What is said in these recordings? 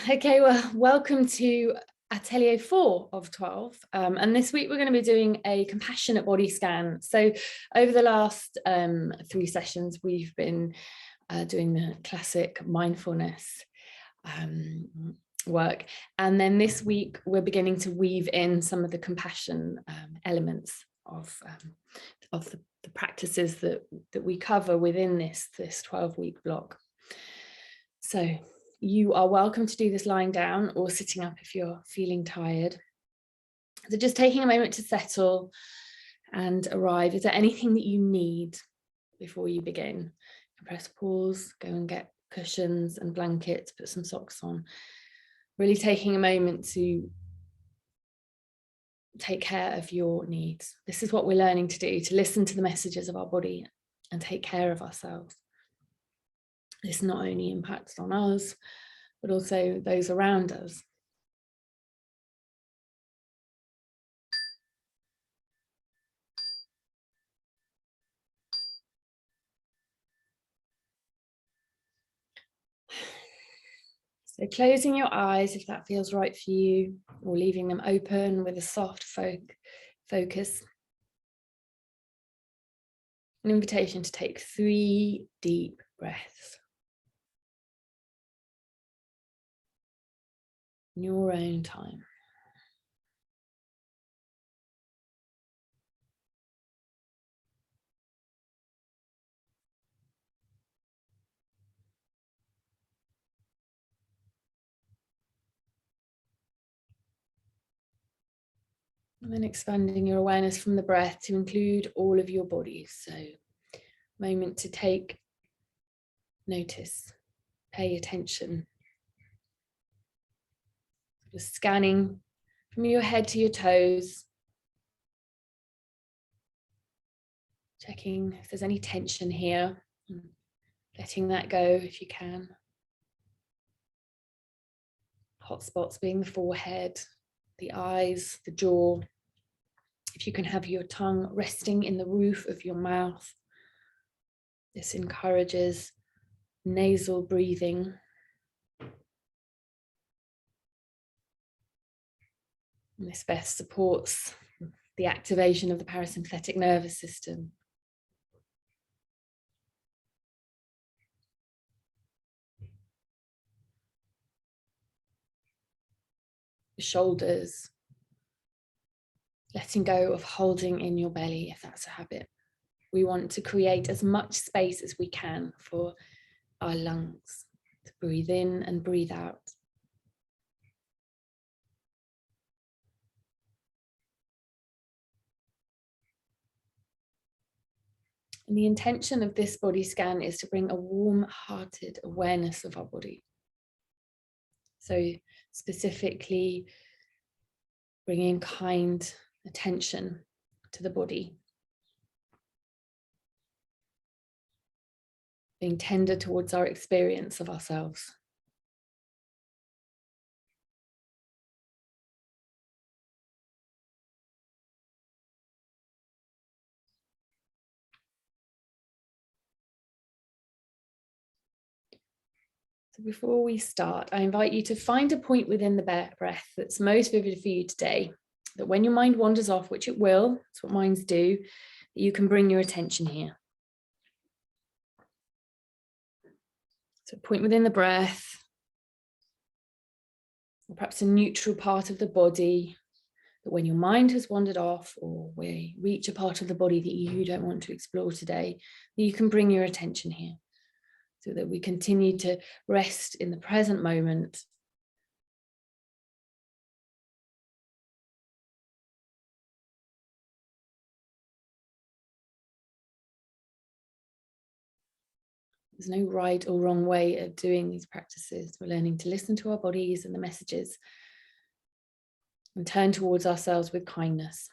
Okay, well, welcome to Atelier 4 of 12. And this week we're going to be doing a compassionate body scan. So over the last 3 sessions, we've been doing the classic mindfulness work. And then this week we're beginning to weave in some of the compassion elements of the practices that we cover within this 12-week block. So you are welcome to do this lying down or sitting up if you're feeling tired. So just taking a moment to settle and arrive. Is there anything that you need before you begin? Press pause, go and get cushions and blankets, put some socks on. Really taking a moment to take care of your needs. This is what we're learning to do, to listen to the messages of our body and take care of ourselves. This not only impacts on us, but also those around us. So closing your eyes if that feels right for you, or leaving them open with a soft focus. An invitation to take 3 deep breaths. In your own time. And then expanding your awareness from the breath to include all of your body. So, moment to take notice, pay attention. Just scanning from your head to your toes. Checking if there's any tension here. Letting that go if you can. Hot spots being the forehead, the eyes, the jaw. If you can have your tongue resting in the roof of your mouth. This encourages nasal breathing. And this best supports the activation of the parasympathetic nervous system. The shoulders. Letting go of holding in your belly if that's a habit. We want to create as much space as we can for our lungs to breathe in and breathe out. And the intention of this body scan is to bring a warm-hearted awareness of our body. So specifically bringing kind attention to the body. Being tender towards our experience of ourselves. So before we start, I invite you to find a point within the breath that's most vivid for you today, that when your mind wanders off, which it will, that's what minds do, that you can bring your attention here. So a point within the breath, or perhaps a neutral part of the body, that when your mind has wandered off, or we reach a part of the body that you don't want to explore today, that you can bring your attention here. So that we continue to rest in the present moment. There's no right or wrong way of doing these practices. We're learning to listen to our bodies and the messages and turn towards ourselves with kindness.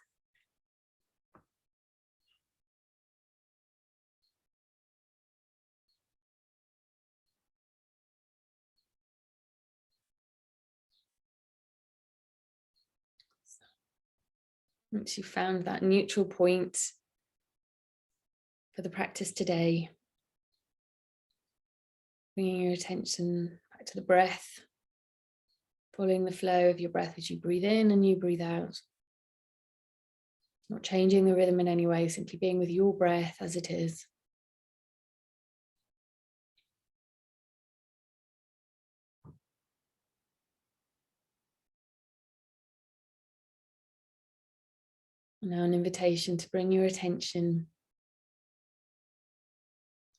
Once you've found that neutral point for the practice today, bringing your attention back to the breath, Following the flow of your breath as you breathe in and you breathe out. Not changing the rhythm in any way, simply being with your breath as it is. And now an invitation to bring your attention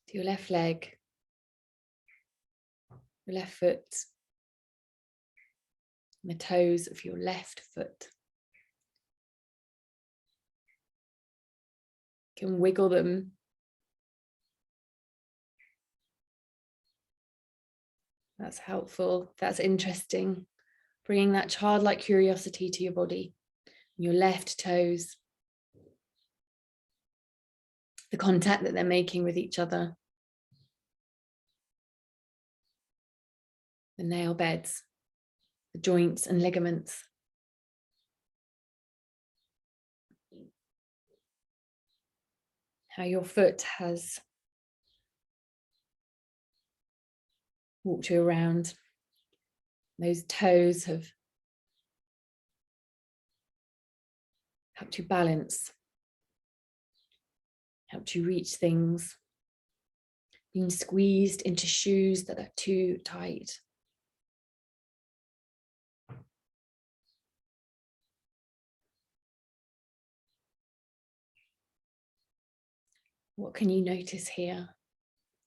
to your left leg, your left foot, and the toes of your left foot. You can wiggle them. That's helpful. That's interesting. Bringing that childlike curiosity to your body. Your left toes. The contact that they're making with each other. The nail beds. The joints and ligaments. How your foot has walked you around. Those toes have helped you balance, helped you reach things, being squeezed into shoes that are too tight. What can you notice here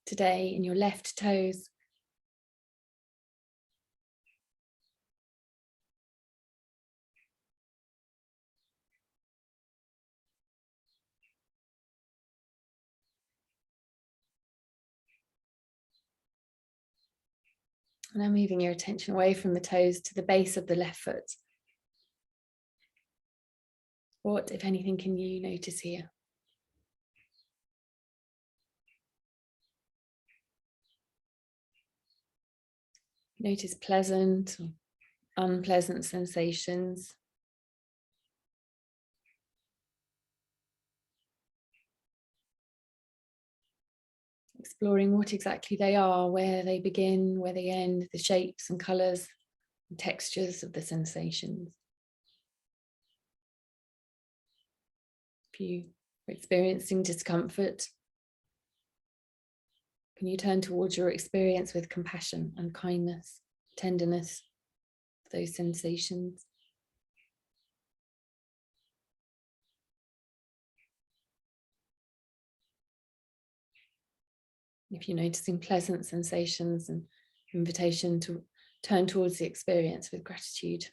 today in your left toes? Now moving your attention away from the toes to the base of the left foot. What, if anything, can you notice here? Notice pleasant or unpleasant sensations. Exploring what exactly they are, where they begin, where they end, the shapes and colours and textures of the sensations. If you are experiencing discomfort, can you turn towards your experience with compassion and kindness, tenderness, those sensations? If you're noticing pleasant sensations, and invitation to turn towards the experience with gratitude.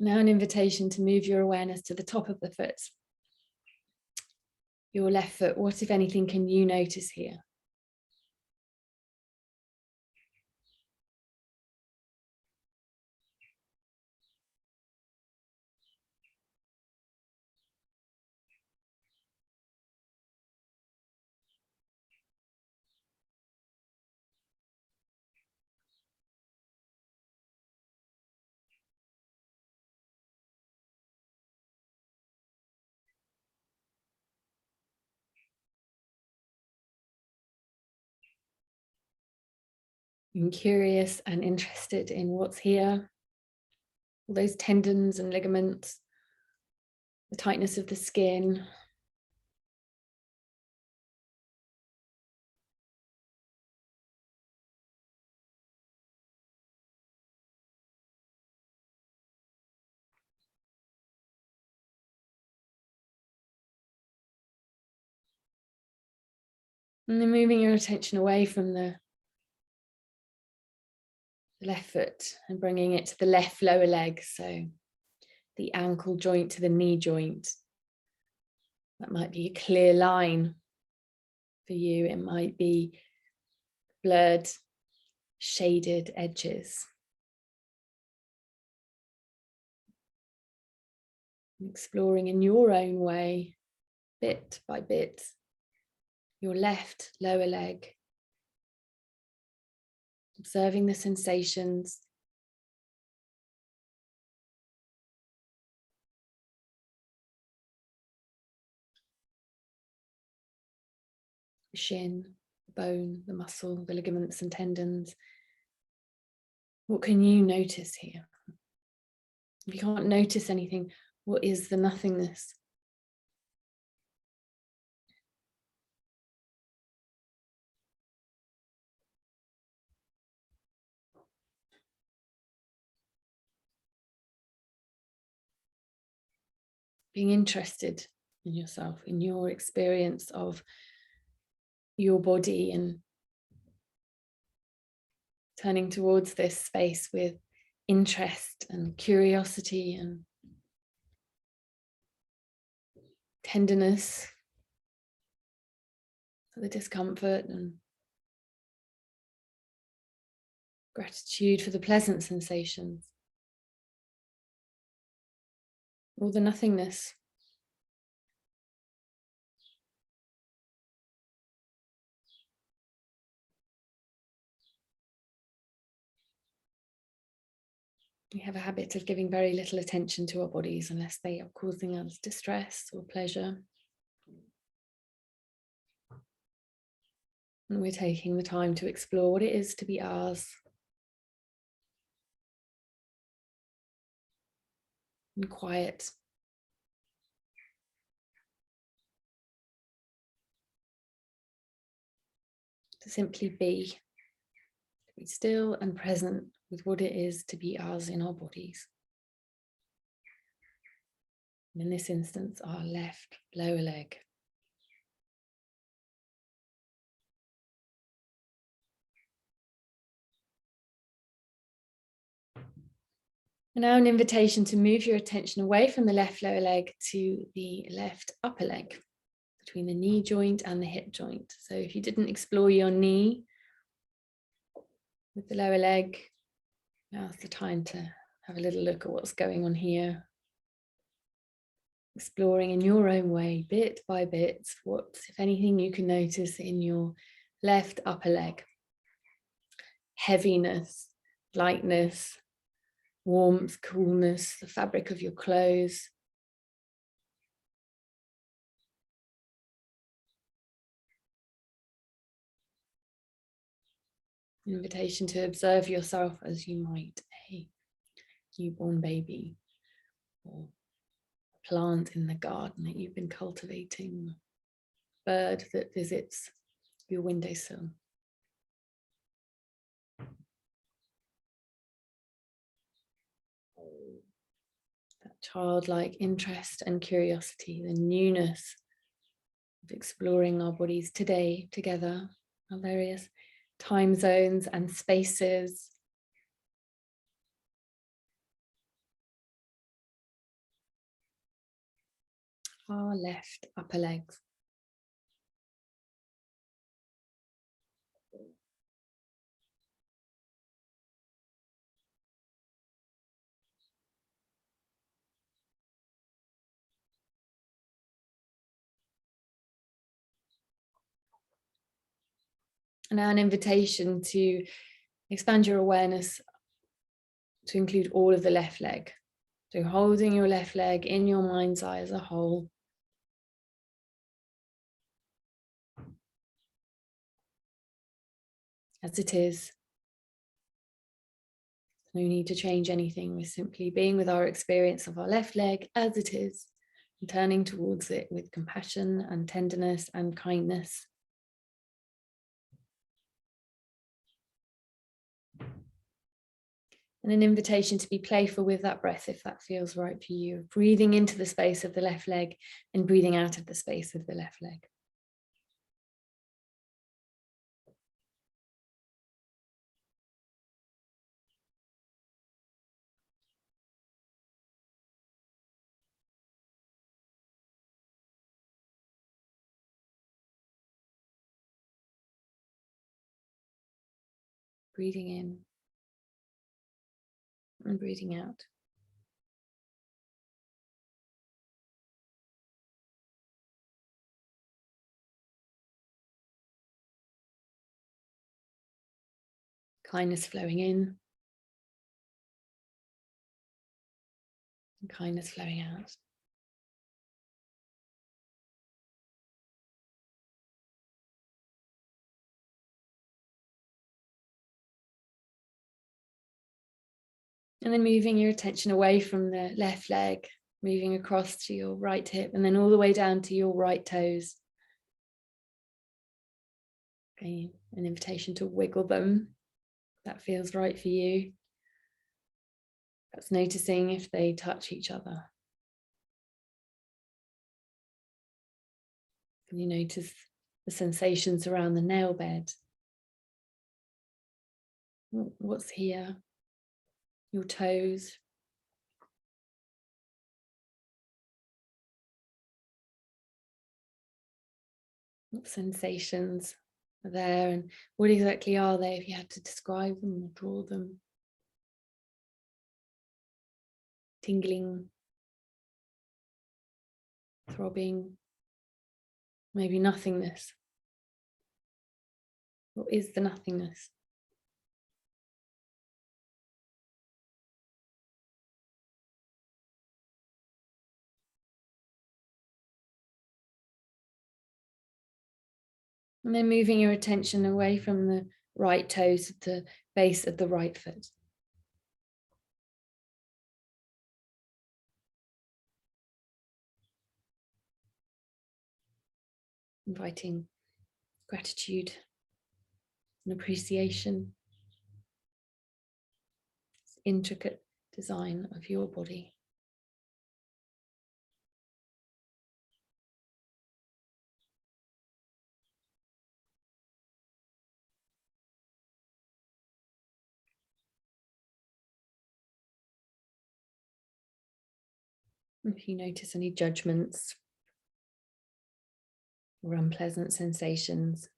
Now an invitation to move your awareness to the top of the foot. Your left foot, what if anything can you notice here? I'm curious and interested in what's here. All those tendons and ligaments, the tightness of the skin. And then moving your attention away from the left foot and bringing it to the left lower leg. So the ankle joint to the knee joint. That might be a clear line for you. It might be blurred, shaded edges. Exploring in your own way, bit by bit, your left lower leg, observing the sensations. The shin, the bone, the muscle, the ligaments and tendons. What can you notice here? If you can't notice anything, what is the nothingness? Being interested in yourself, in your experience of your body, and turning towards this space with interest and curiosity and tenderness for the discomfort, and gratitude for the pleasant sensations, or the nothingness. We have a habit of giving very little attention to our bodies unless they are causing us distress or pleasure. And we're taking the time to explore what it is to be ours. And quiet. To simply be still and present with what it is to be ours in our bodies. And in this instance, our left lower leg. And now an invitation to move your attention away from the left lower leg to the left upper leg, between the knee joint and the hip joint. So if you didn't explore your knee with the lower leg, now's the time to have a little look at what's going on here. Exploring in your own way, bit by bit, what, if anything, you can notice in your left upper leg. Heaviness, lightness, warmth, coolness, the fabric of your clothes. An invitation to observe yourself as you might a newborn baby, or a plant in the garden that you've been cultivating, a bird that visits your windowsill. That childlike interest and curiosity, the newness of exploring our bodies today together, our various time zones and spaces. Our left upper legs. And now an invitation to expand your awareness to include all of the left leg. So holding your left leg in your mind's eye as a whole. As it is. No need to change anything. We're simply being with our experience of our left leg as it is, and turning towards it with compassion and tenderness and kindness. And an invitation to be playful with that breath if that feels right for you. Breathing into the space of the left leg and breathing out of the space of the left leg. Breathing in and breathing out. Kindness flowing in and kindness flowing out. And then moving your attention away from the left leg, moving across to your right hip, and then all the way down to your right toes. Okay, an invitation to wiggle them. That feels right for you. That's noticing if they touch each other. Can you notice the sensations around the nail bed? What's here? Your toes. What sensations are there, and what exactly are they if you had to describe them or draw them? Tingling, throbbing, maybe nothingness. What is the nothingness? And then moving your attention away from the right toes to the base of the right foot. Inviting gratitude and appreciation. This intricate design of your body. If you notice any judgments or unpleasant sensations,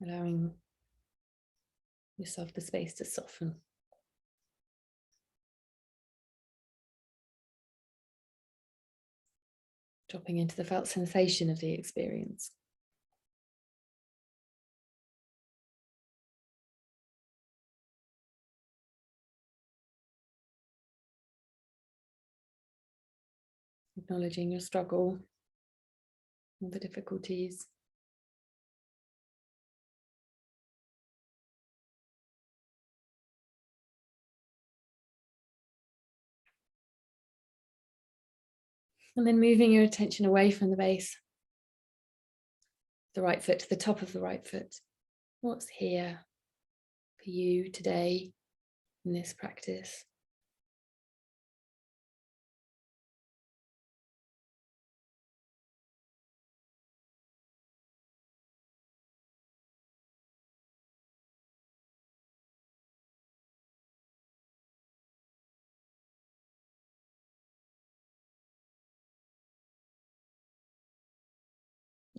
allowing yourself the space to soften. Dropping into the felt sensation of the experience. Acknowledging your struggle, all the difficulties. And then moving your attention away from the base, the right foot to the top of the right foot. What's here for you today in this practice?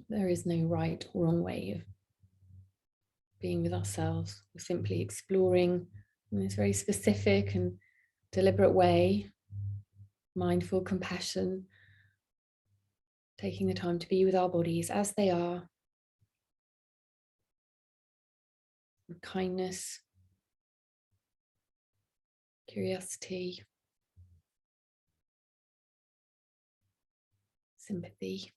There is no right or wrong way of being with ourselves. We're simply exploring in this very specific and deliberate way, mindful compassion, taking the time to be with our bodies as they are, with kindness, curiosity, sympathy,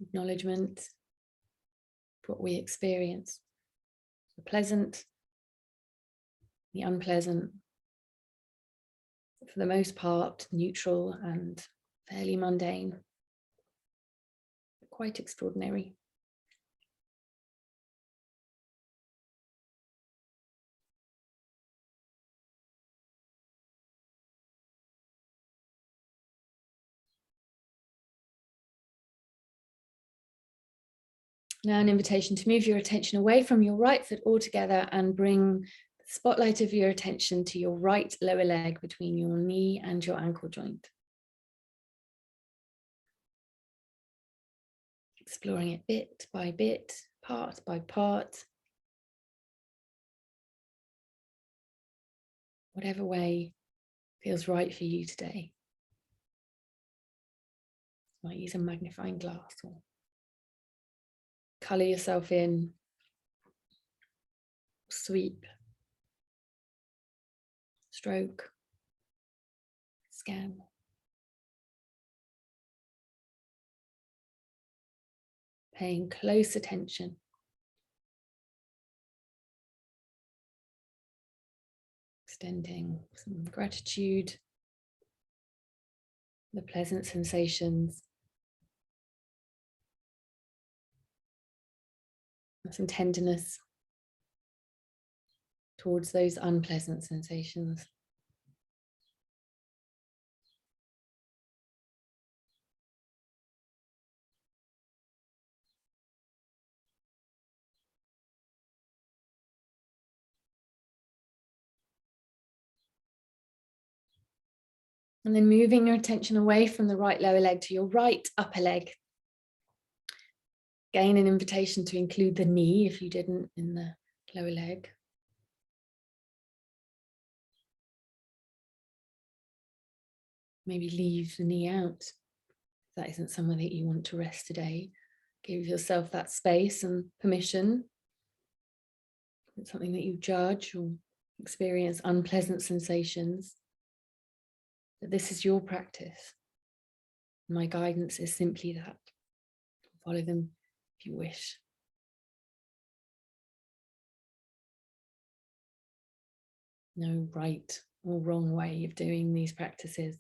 acknowledgement of what we experience, the pleasant, the unpleasant, for the most part neutral and fairly mundane, but quite extraordinary. Now an invitation to move your attention away from your right foot altogether and bring the spotlight of your attention to your right lower leg between your knee and your ankle joint. Exploring it bit by bit, part by part. Whatever way feels right for you today. You might use a magnifying glass or Colour yourself in, sweep, stroke, scan. Paying close attention. Extending some gratitude, the pleasant sensations, some tenderness towards those unpleasant sensations. And then moving your attention away from the right lower leg to your right upper leg. Again, an invitation to include the knee if you didn't in the lower leg. Maybe leave the knee out. If that isn't somewhere that you want to rest today. Give yourself that space and permission. If it's something that you judge or experience unpleasant sensations, that this is your practice. My guidance is simply that. Follow them if you wish. No right or wrong way of doing these practices.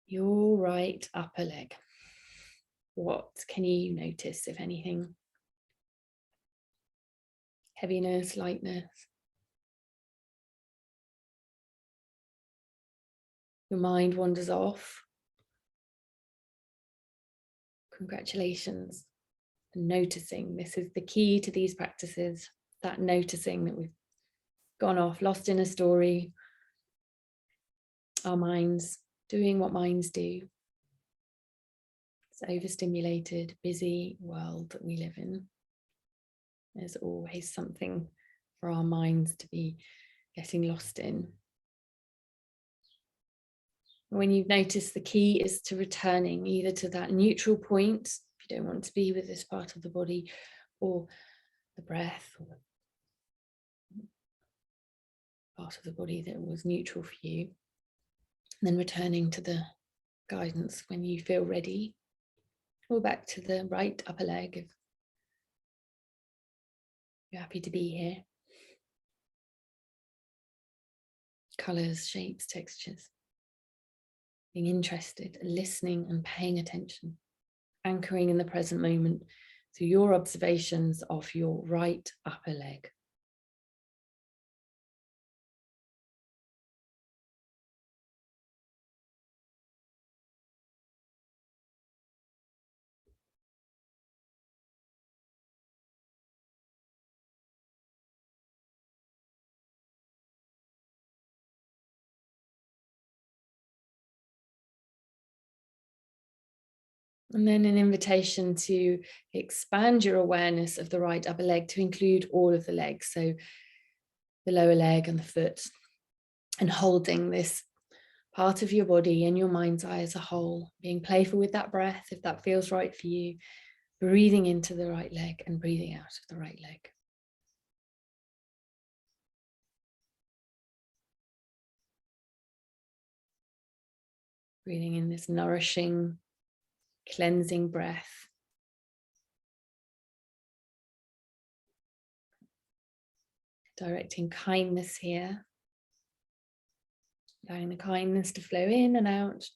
Your right upper leg. What can you notice, if anything? Heaviness, lightness. Your mind wanders off. Congratulations. And noticing. This is the key to these practices. That noticing that we've gone off, lost in a story. Our minds doing what minds do. It's overstimulated, busy world that we live in. There's always something for our minds to be getting lost in. When you've noticed, the key is to returning either to that neutral point, if you don't want to be with this part of the body, or the breath, or the part of the body that was neutral for you. And then returning to the guidance when you feel ready, or back to the right upper leg if you're happy to be here. Colours, shapes, textures. Being interested, listening and paying attention. Anchoring in the present moment through your observations of your right upper leg. And then an invitation to expand your awareness of the right upper leg to include all of the legs. So the lower leg and the foot, and holding this part of your body and your mind's eye as a whole, being playful with that breath if that feels right for you, breathing into the right leg and breathing out of the right leg. Breathing in this nourishing, cleansing breath. Directing kindness here. Allowing the kindness to flow in and out.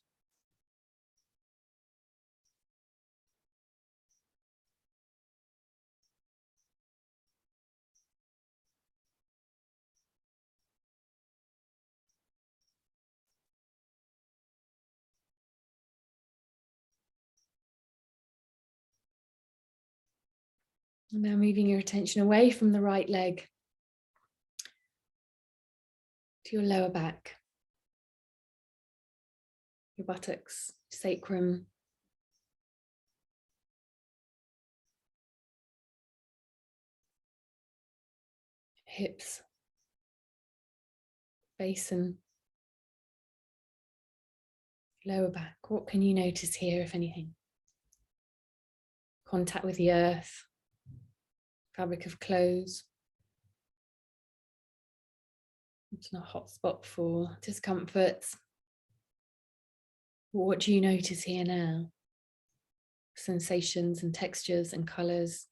And now moving your attention away from the right leg to your lower back, your buttocks, sacrum, hips, basin, lower back. What can you notice here, if anything? contact with the earth, fabric of clothes. It's not a hot spot for discomforts. What do you notice here now? Sensations and textures and colours.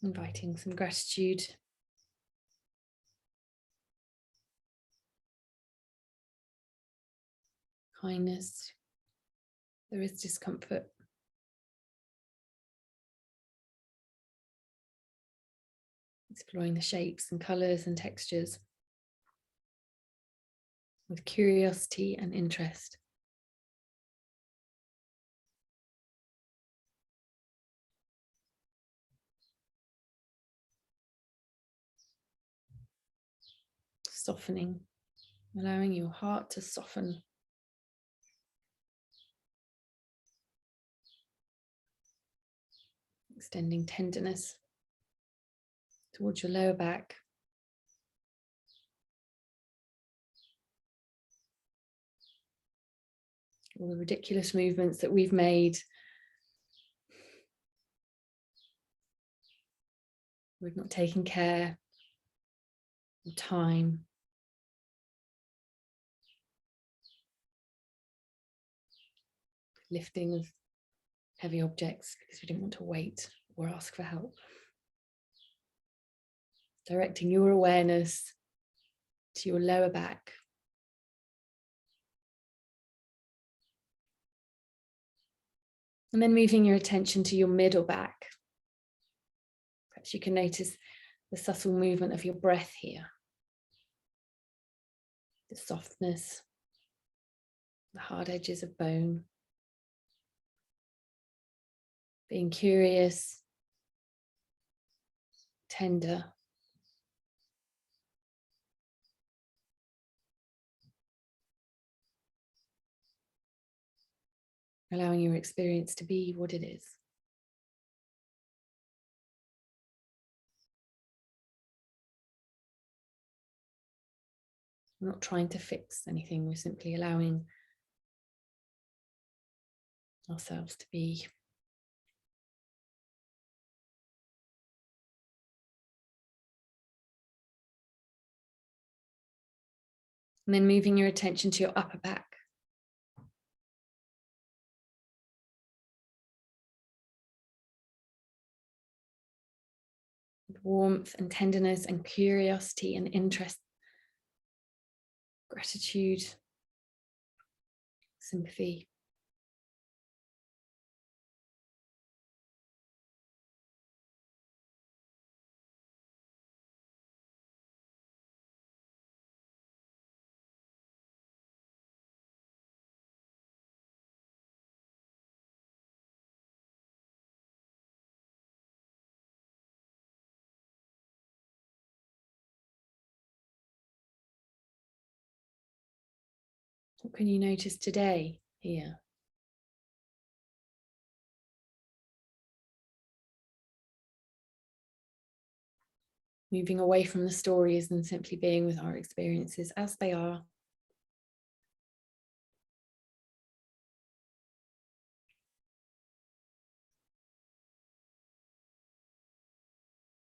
Inviting some gratitude. Kindness. There is discomfort. Exploring the shapes and colours and textures with curiosity and interest. Softening, allowing your heart to soften. Extending tenderness towards your lower back. All the ridiculous movements that we've made. We've not taken care of time. Lifting of heavy objects because we didn't want to wait or ask for help. Directing your awareness to your lower back. And then moving your attention to your middle back. Perhaps you can notice the subtle movement of your breath here. The softness, the hard edges of bone. Being curious, tender. Allowing your experience to be what it is. We're not trying to fix anything, we're simply allowing ourselves to be. And then moving your attention to your upper back. With warmth and tenderness and curiosity and interest, gratitude, sympathy. What can you notice today here? Moving away from the stories and simply being with our experiences as they are.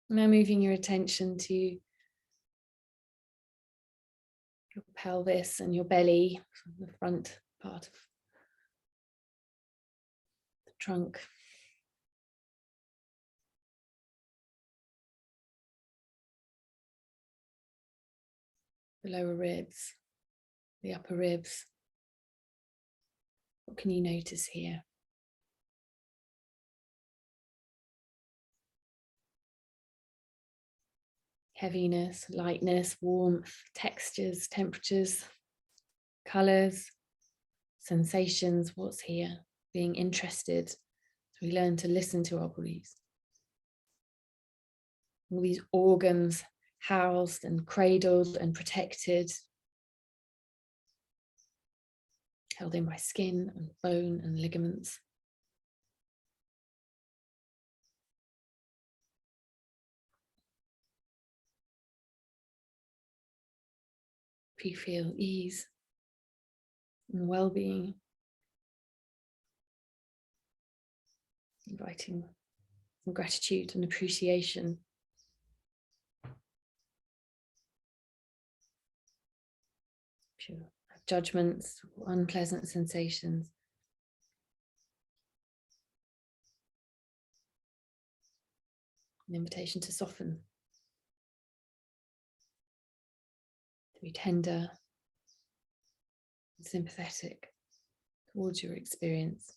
Now moving your attention to your pelvis and your belly, the front part of the trunk. The lower ribs, the upper ribs. What can you notice here? Heaviness, lightness, warmth, textures, temperatures, colours, sensations, what's here? Being interested, so we learn to listen to our bodies. All these organs housed and cradled and protected, held in by skin and bone and ligaments. you feel ease and well-being, inviting some gratitude and appreciation. If you have judgments, unpleasant sensations, an invitation to soften, to be tender and sympathetic towards your experience.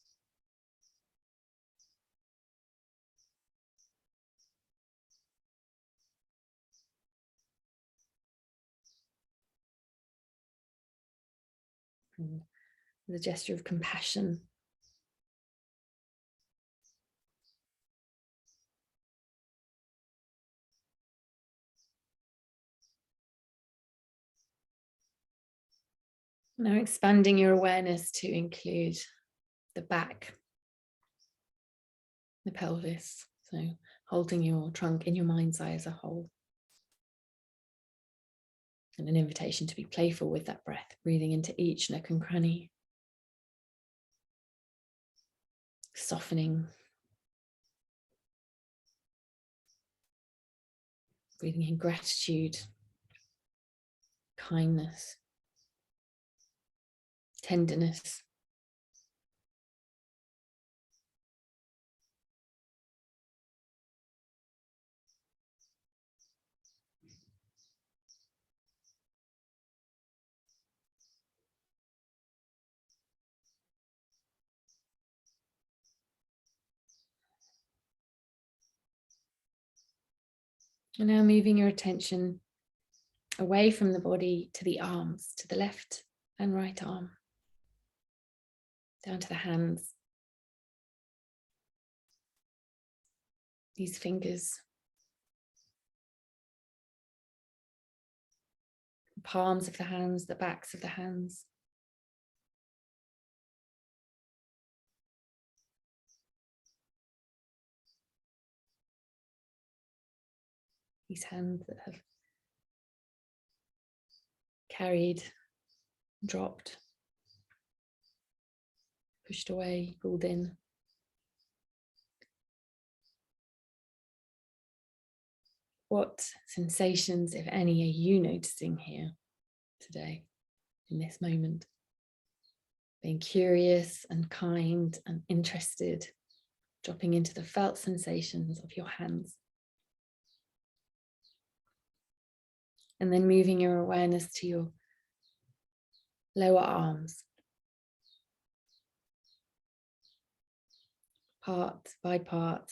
And with a gesture of compassion, now expanding your awareness to include the back, the pelvis, so holding your trunk in your mind's eye as a whole. And an invitation to be playful with that breath, breathing into each nook and cranny, softening, breathing in gratitude, kindness, tenderness. And now moving your attention away from the body to the arms, to the left and right arm, down to the hands, these fingers, the palms of the hands, the backs of the hands. These hands that have carried, dropped, pushed away, pulled in. What sensations, if any, are you noticing here today, in this moment? Being curious and kind and interested, dropping into the felt sensations of your hands. And then moving your awareness to your lower arms, part by part.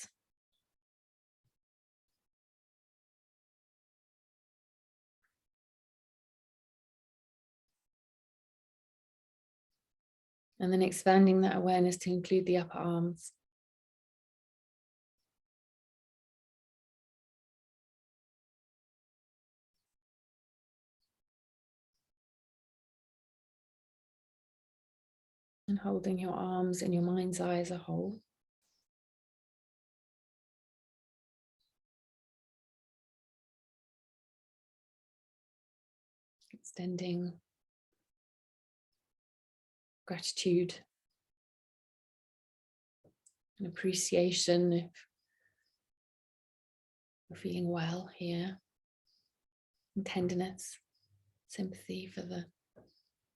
And then expanding that awareness to include the upper arms. And holding your arms in your mind's eye as a whole. Extending gratitude and appreciation if you're feeling well here. And tenderness, sympathy for the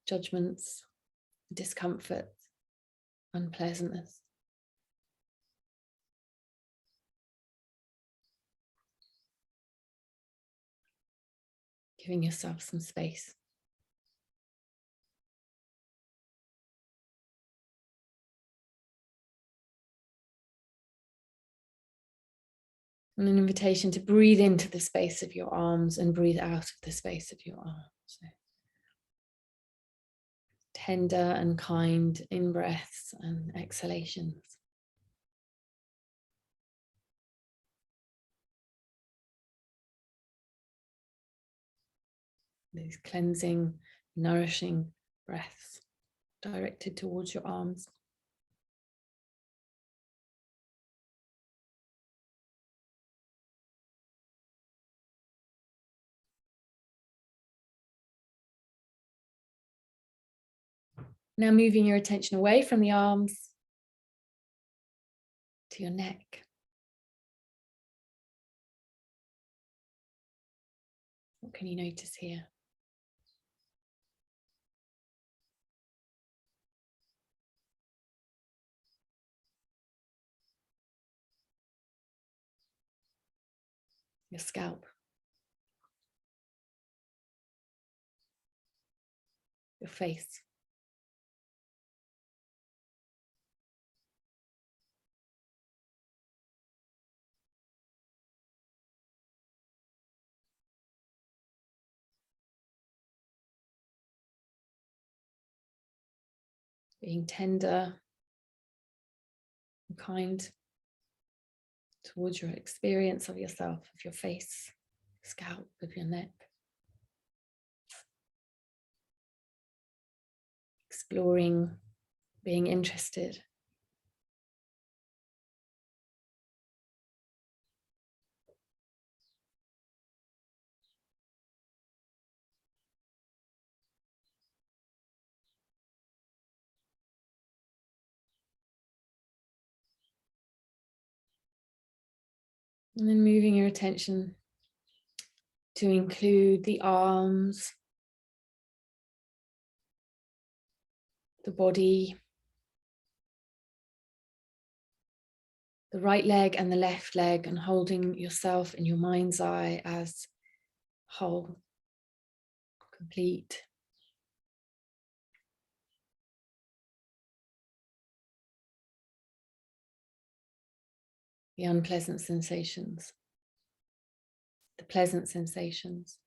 judgments, discomfort, unpleasantness. Giving yourself some space. And an invitation to breathe into the space of your arms and breathe out of the space of your arms. So tender and kind in-breaths and exhalations. These cleansing, nourishing breaths directed towards your arms. Now moving your attention away from the arms to your neck. What can you notice here? Your scalp. Your face. Being tender and kind towards your experience of yourself, of your face, scalp, of your neck. Exploring, being interested. And then moving your attention to include the arms, the body, the right leg and the left leg, and holding yourself in your mind's eye as whole, complete. The unpleasant sensations, the pleasant sensations,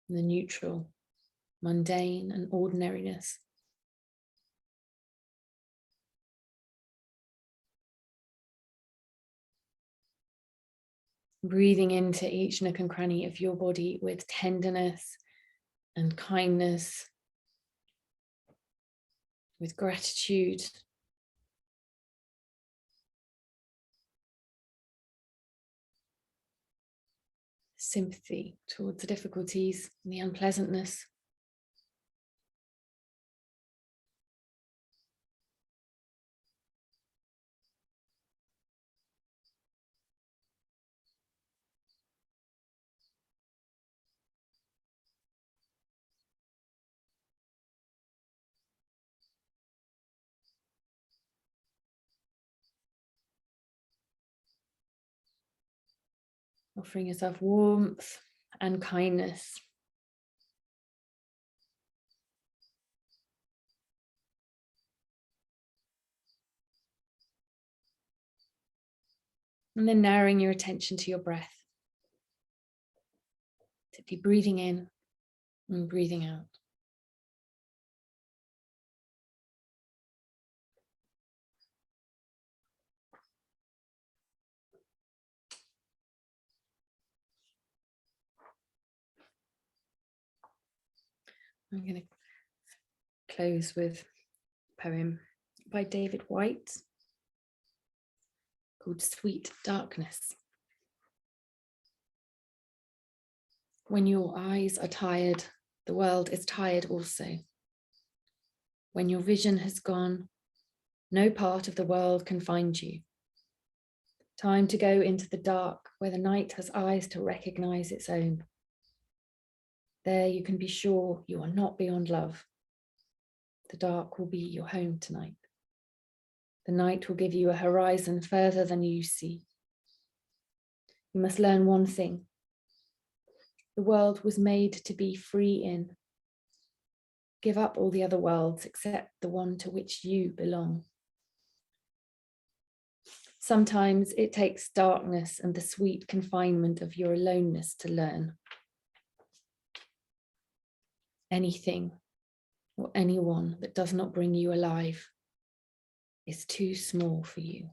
the neutral, mundane and ordinariness. Breathing into each nook and cranny of your body with tenderness and kindness, with gratitude, sympathy towards the difficulties and the unpleasantness. Offering yourself warmth and kindness. And then narrowing your attention to your breath. Simply breathing in and breathing out. I'm going to close with a poem by David White called Sweet Darkness. When your eyes are tired, the world is tired also. When your vision has gone, no part of the world can find you. Time to go into the dark where the night has eyes to recognize its own. There you can be sure you are not beyond love. The dark will be your home tonight. The night will give you a horizon further than you see. You must learn one thing. The world was made to be free in. Give up all the other worlds except the one to which you belong. Sometimes it takes darkness and the sweet confinement of your aloneness to learn. Anything or anyone that does not bring you alive is too small for you.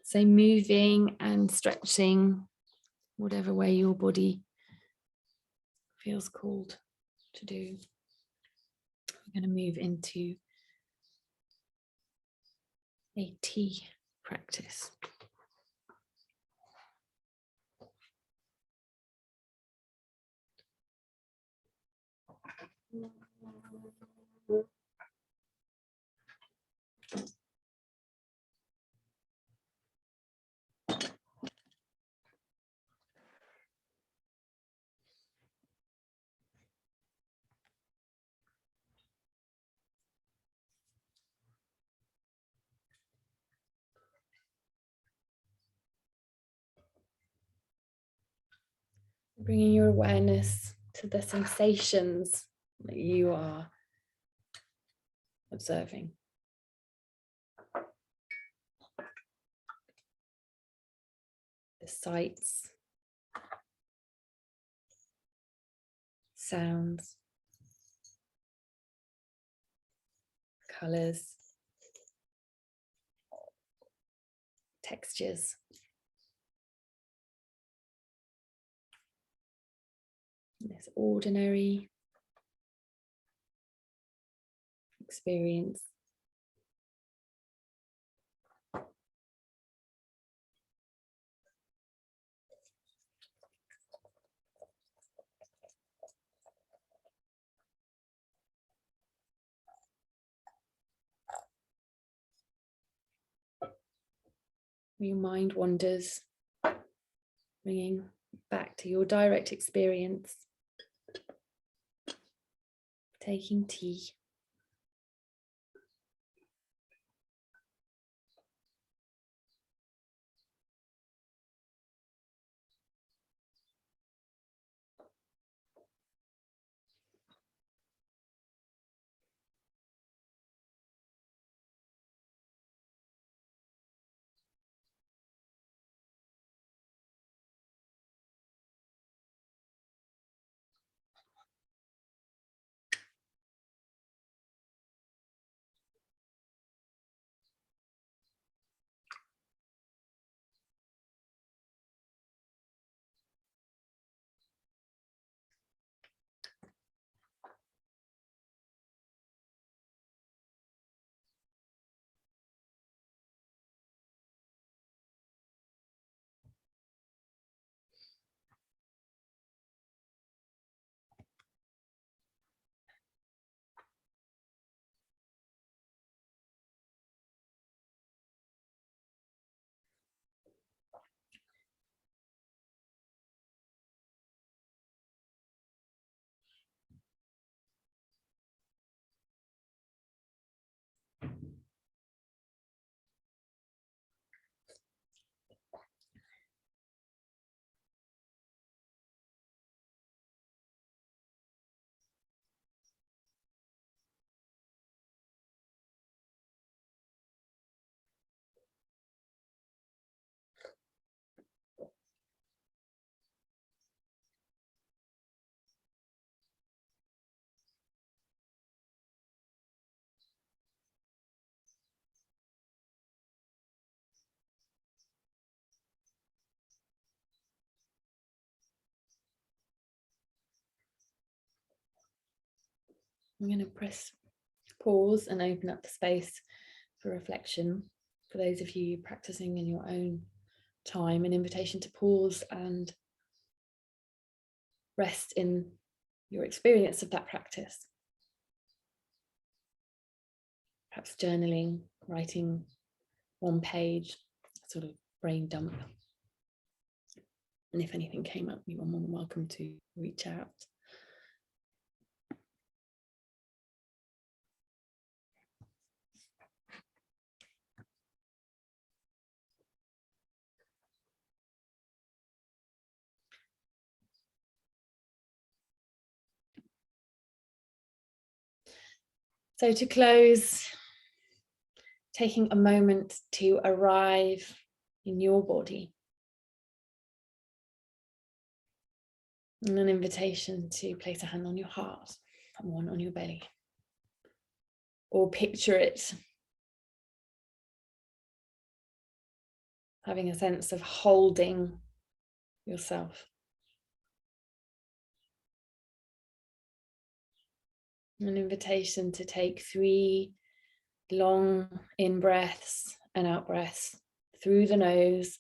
So moving and stretching, whatever way your body feels called to do. We're going to move into a tea practice. Bringing your awareness to the sensations that you are observing. The sights, sounds, colours, textures. This ordinary experience. Your mind wanders, bringing back to your direct experience, taking tea. I'm going to press pause and open up the space for reflection. For those of you practicing in your own time, an invitation to pause and rest in your experience of that practice. Perhaps journaling, writing one page, sort of brain dump. And if anything came up, you are more than welcome to reach out. So to close, taking a moment to arrive in your body. And an invitation to place a hand on your heart and one on your belly. Or picture it having a sense of holding yourself. An invitation to take 3 long in-breaths and out breaths through the nose,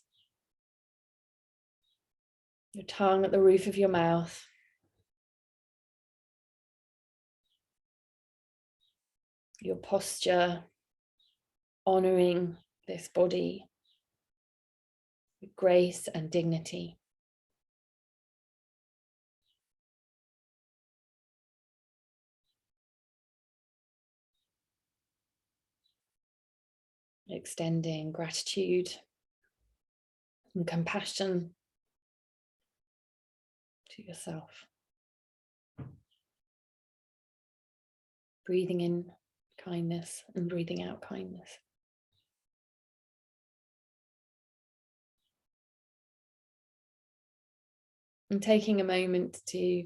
your tongue at the roof of your mouth. Your posture, honoring this body with grace and dignity. Extending gratitude and compassion to yourself. Breathing in kindness and breathing out kindness. And taking a moment to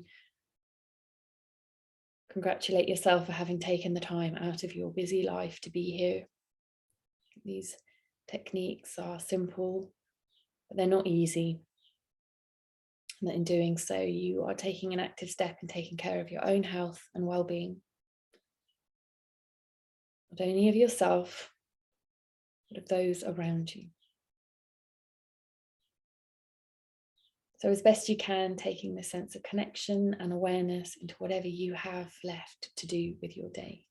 congratulate yourself for having taken the time out of your busy life to be here. These techniques are simple, but they're not easy. And that in doing so, you are taking an active step in taking care of your own health and well-being. Not only of yourself, but of those around you. So as best you can, taking this sense of connection and awareness into whatever you have left to do with your day.